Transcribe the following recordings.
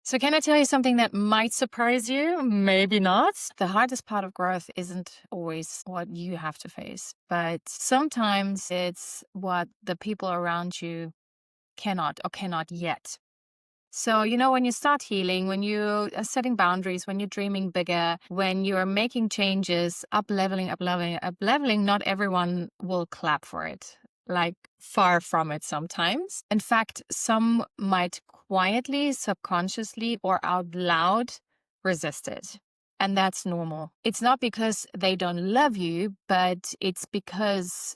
So, can I tell you something that might surprise you? Maybe not. The hardest part of growth isn't always what you have to face, but sometimes it's what the people around you cannot or cannot yet. So, when you start healing, when you are setting boundaries, when you're dreaming bigger, when you're making changes, up leveling, not everyone will clap for it. Like far from it sometimes. In fact, some might quietly, subconsciously, or out loud resist it. And that's normal. It's not because they don't love you, but it's because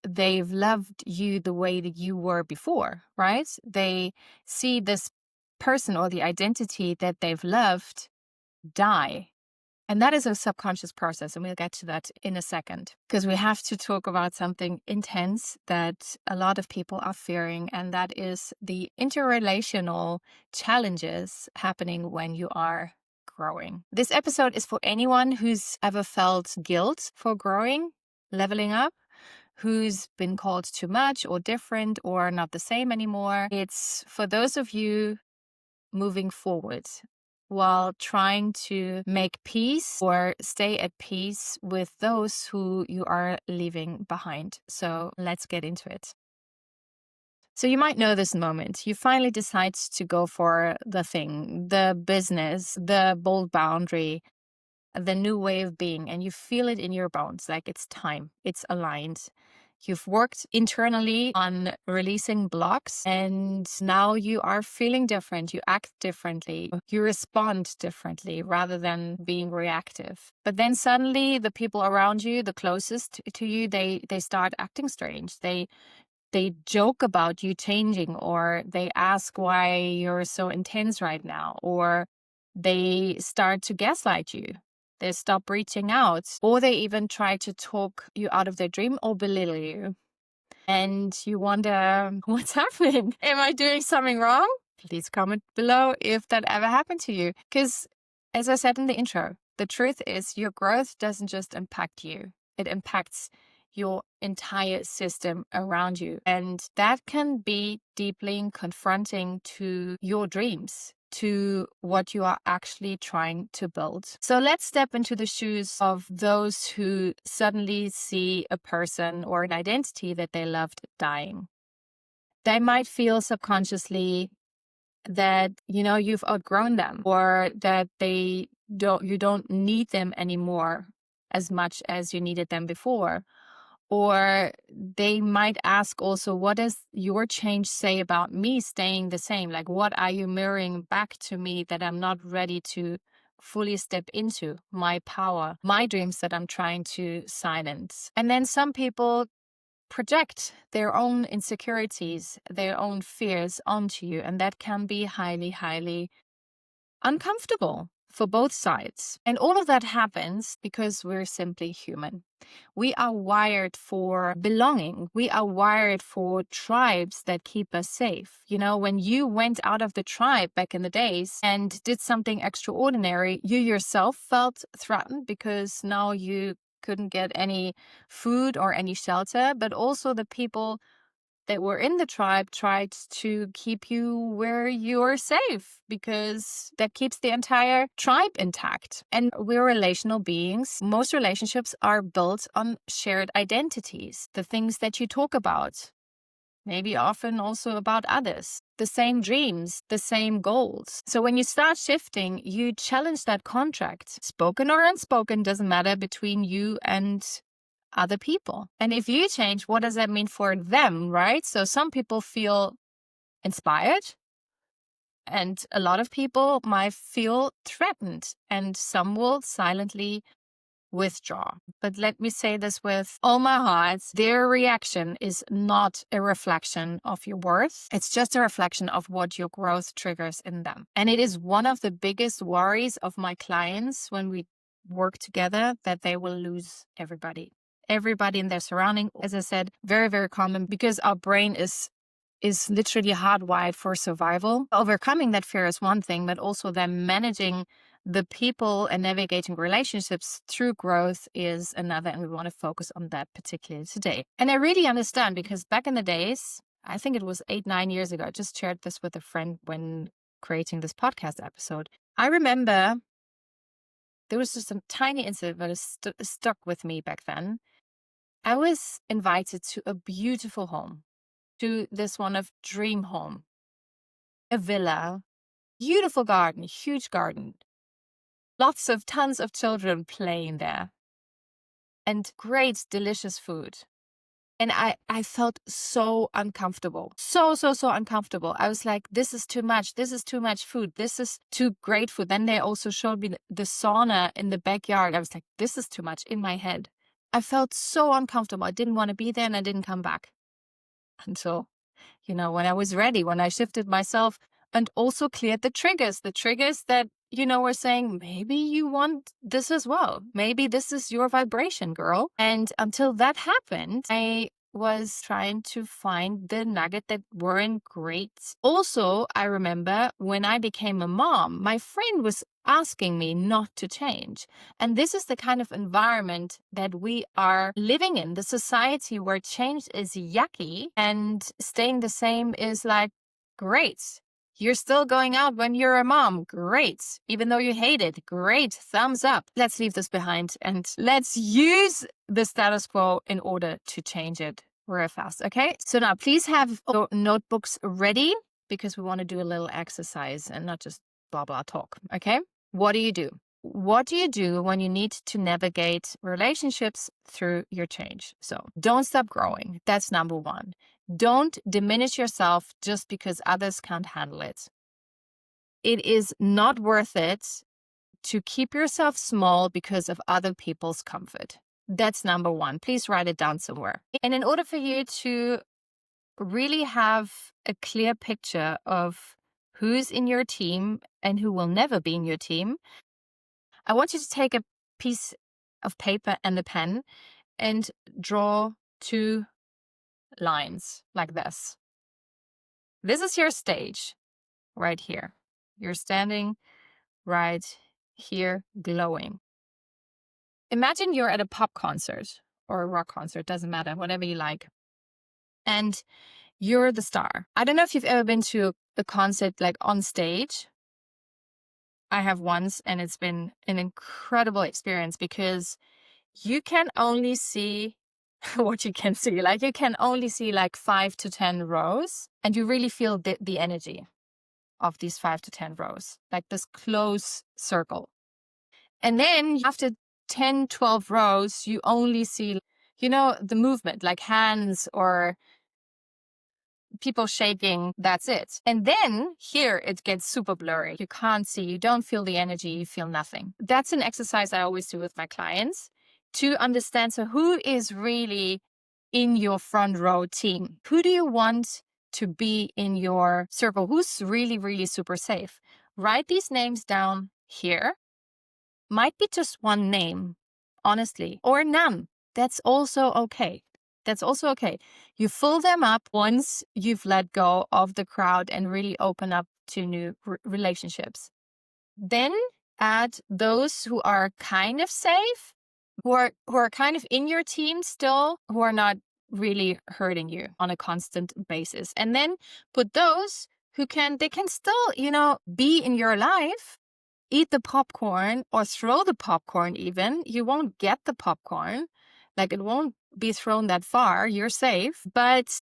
they've loved you the way that you were before, right? They see this person or the identity that they've loved die. And that is a subconscious process. And we'll get to that in a second because we have to talk about something intense that a lot of people are fearing. And that is the interrelational challenges happening when you are growing. This episode is for anyone who's ever felt guilt for growing, leveling up, who's been called too much or different or not the same anymore. It's for those of you moving forward while trying to make peace or stay at peace with those who you are leaving behind. So let's get into it. So you might know this moment. You finally decide to go for the thing, the business, the bold boundary, the new way of being, and you feel it in your bones, like it's time, it's aligned. You've worked internally on releasing blocks, and now you are feeling different. You act differently. You respond differently rather than being reactive. But then suddenly the people around you, the closest to you, they start acting strange. They joke about you changing, or they ask why you're so intense right now, or they start to gaslight you. They stop reaching out, or they even try to talk you out of their dream or belittle you. And you wonder, what's happening? Am I doing something wrong? Please comment below if that ever happened to you. Because, as I said in the intro, the truth is your growth doesn't just impact you, it impacts your entire system around you. And that can be deeply confronting to your dreams, to what you are actually trying to build. So let's step into the shoes of those who suddenly see a person or an identity that they loved dying. They might feel subconsciously that, you've outgrown them, or that you don't need them anymore as much as you needed them before. Or they might ask also, what does your change say about me staying the same? Like, what are you mirroring back to me that I'm not ready to fully step into? My power, my dreams that I'm trying to silence. And then some people project their own insecurities, their own fears onto you. And that can be highly, highly uncomfortable for both sides. And all of that happens because we're simply human. We are wired for belonging. We are wired for tribes that keep us safe. When you went out of the tribe back in the days and did something extraordinary, you yourself felt threatened because now you couldn't get any food or any shelter, but also the people that were in the tribe tried to keep you where you're safe because that keeps the entire tribe intact. And we're relational beings. Most relationships are built on shared identities, the things that you talk about, maybe often also about others, the same dreams, the same goals. So when you start shifting, you challenge that contract, spoken or unspoken, doesn't matter, between you and other people. And if you change, what does that mean for them, right? So some people feel inspired, and a lot of people might feel threatened, and some will silently withdraw. But let me say this with all my heart, their reaction is not a reflection of your worth. It's just a reflection of what your growth triggers in them. And it is one of the biggest worries of my clients when we work together, that they will lose everybody in their surrounding. As I said, very, very common because our brain is literally hardwired for survival. Overcoming that fear is one thing, but also then managing the people and navigating relationships through growth is another. And we want to focus on that particularly today. And I really understand, because back in the days, I think it was 8-9 years ago, I just shared this with a friend when creating this podcast episode. I remember there was just a tiny incident that stuck with me back then. I was invited to a beautiful home, to this one of dream home, a villa, beautiful garden, huge garden, tons of children playing there, and great, delicious food. And I felt so uncomfortable, so uncomfortable. I was like, this is too much. This is too much food. This is too great food. Then they also showed me the sauna in the backyard. I was like, this is too much in my head. I felt so uncomfortable. I didn't want to be there and I didn't come back until, when I was ready, when I shifted myself and also cleared the triggers that, were saying, maybe you want this as well. Maybe this is your vibration, girl. And until that happened, I was trying to find the nugget that weren't great. Also, I remember when I became a mom, my friend was asking me not to change. And this is the kind of environment that we are living in, the society where change is yucky and staying the same is like, great. You're still going out when you're a mom. Great. Even though you hate it. Great. Thumbs up. Let's leave this behind and let's use the status quo in order to change it real fast. Okay. So now please have your notebooks ready because we want to do a little exercise and not just blah, blah talk. Okay. What do you do? What do you do when you need to navigate relationships through your change? So don't stop growing. That's number one. Don't diminish yourself just because others can't handle it. It is not worth it to keep yourself small because of other people's comfort. That's number one. Please write it down somewhere. And in order for you to really have a clear picture of who's in your team and who will never be in your team, I want you to take a piece of paper and a pen and draw 2 lines like this. This is your stage right here. You're standing right here glowing. Imagine you're at a pop concert or a rock concert, doesn't matter, whatever you like. And you're the star. I don't know if you've ever been to a concert like on stage. I have once, and it's been an incredible experience because you can only see what you can see. Like you can only see like 5 to 10 rows and you really feel the energy of these 5 to 10 rows, like this close circle. And then after 10, 12 rows, you only see, the movement, like hands or people shaking, that's it. And then here it gets super blurry. You can't see, you don't feel the energy, you feel nothing. That's an exercise I always do with my clients to understand. So who is really in your front row team? Who do you want to be in your circle? Who's really, really super safe? Write these names down here. Might be just one name, honestly, or none. That's also okay. That's also okay. You fill them up once you've let go of the crowd and really open up to new relationships. Then add those who are kind of safe, who are kind of in your team still, who are not really hurting you on a constant basis. And then put those who can still, be in your life, eat the popcorn or throw the popcorn even. You won't get the popcorn. Like it won't be thrown that far. You're safe, but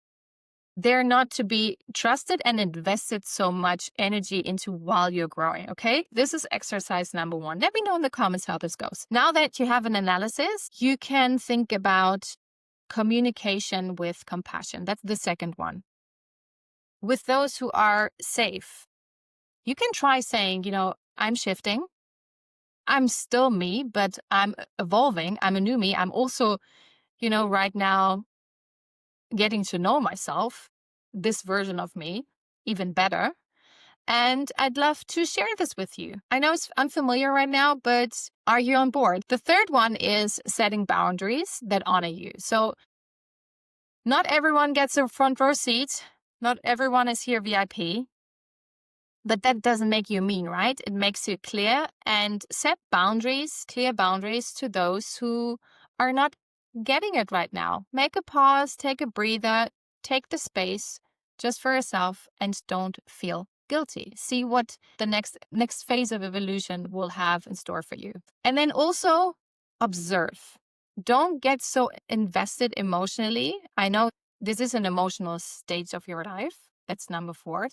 they're not to be trusted and invested so much energy into while you're growing. Okay. This is exercise number 1. Let me know in the comments how this goes. Now that you have an analysis, you can think about communication with compassion. That's the second one. With those who are safe, you can try saying, I'm shifting. I'm still me, but I'm evolving. I'm a new me. I'm also, right now getting to know myself, this version of me, even better. And I'd love to share this with you. I know it's unfamiliar right now, but are you on board? The third one is setting boundaries that honor you. So not everyone gets a front row seat. Not everyone is here VIP. But that doesn't make you mean, right? It makes you clear and set boundaries, clear boundaries to those who are not getting it right now. Make a pause, take a breather, take the space just for yourself and don't feel guilty. See what the next phase of evolution will have in store for you. And then also observe. Don't get so invested emotionally. I know this is an emotional stage of your life. That's number 4.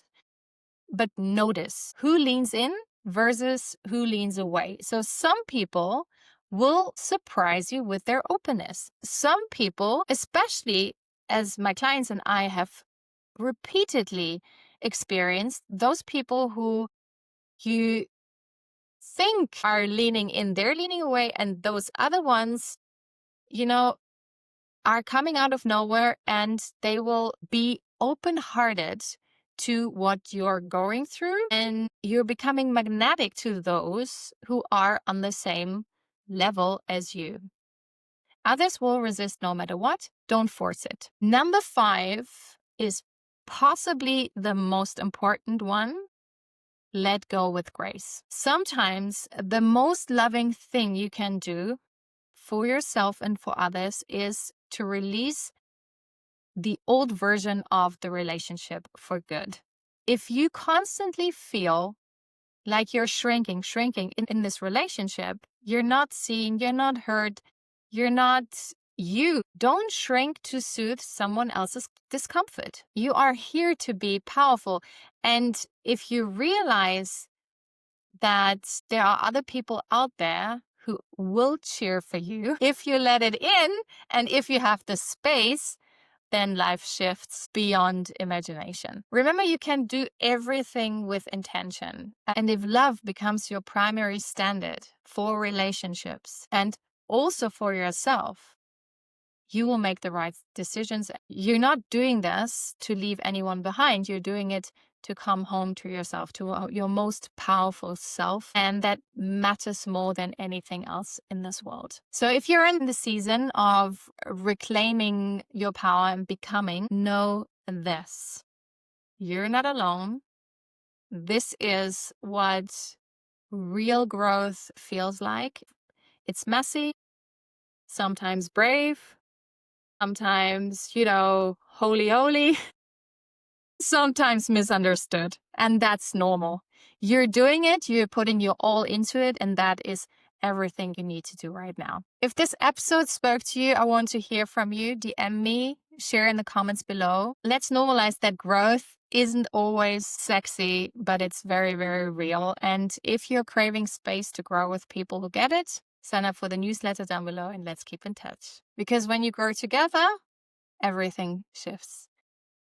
But notice who leans in versus who leans away. So some people will surprise you with their openness. Some people, especially as my clients and I have repeatedly experienced, those people who you think are leaning in, they're leaning away, and those other ones, are coming out of nowhere, and they will be open-hearted to what you're going through, and you're becoming magnetic to those who are on the same level as you. Others will resist no matter what. Don't force it. Number 5 is possibly the most important one. Let go with grace. Sometimes the most loving thing you can do for yourself and for others is to release the old version of the relationship for good. If you constantly feel like you're shrinking in this relationship, you're not seen, you're not heard, you're not you. Don't shrink to soothe someone else's discomfort. You are here to be powerful. And if you realize that there are other people out there who will cheer for you, if you let it in and if you have the space, then life shifts beyond imagination. Remember, you can do everything with intention. And if love becomes your primary standard for relationships and also for yourself, you will make the right decisions. You're not doing this to leave anyone behind. You're doing it to come home to yourself, to your most powerful self. And that matters more than anything else in this world. So if you're in the season of reclaiming your power and becoming, know this. You're not alone. This is what real growth feels like. It's messy, sometimes brave, sometimes, holy, sometimes misunderstood. And that's normal. You're doing it, you're putting your all into it, and that is everything you need to do right now. If this episode spoke to you, I want to hear from you. DM me, share in the comments below. Let's normalize that growth isn't always sexy, but it's very, very real. And if you're craving space to grow with people who get it, sign up for the newsletter down below and let's keep in touch. Because when you grow together, everything shifts.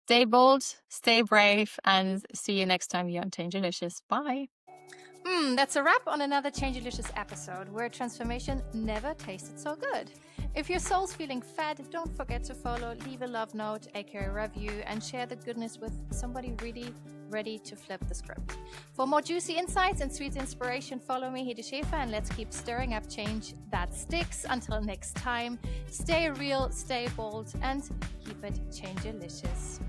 Stay bold, stay brave, and see you next time here on Changelicious. Bye. That's a wrap on another Changelicious episode where transformation never tasted so good. If your soul's feeling fed, don't forget to follow, leave a love note, aka review, and share the goodness with somebody really ready to flip the script. For more juicy insights and sweet inspiration, follow me, Hedi Schaefer, and let's keep stirring up change that sticks. Until next time, stay real, stay bold, and keep it Changelicious.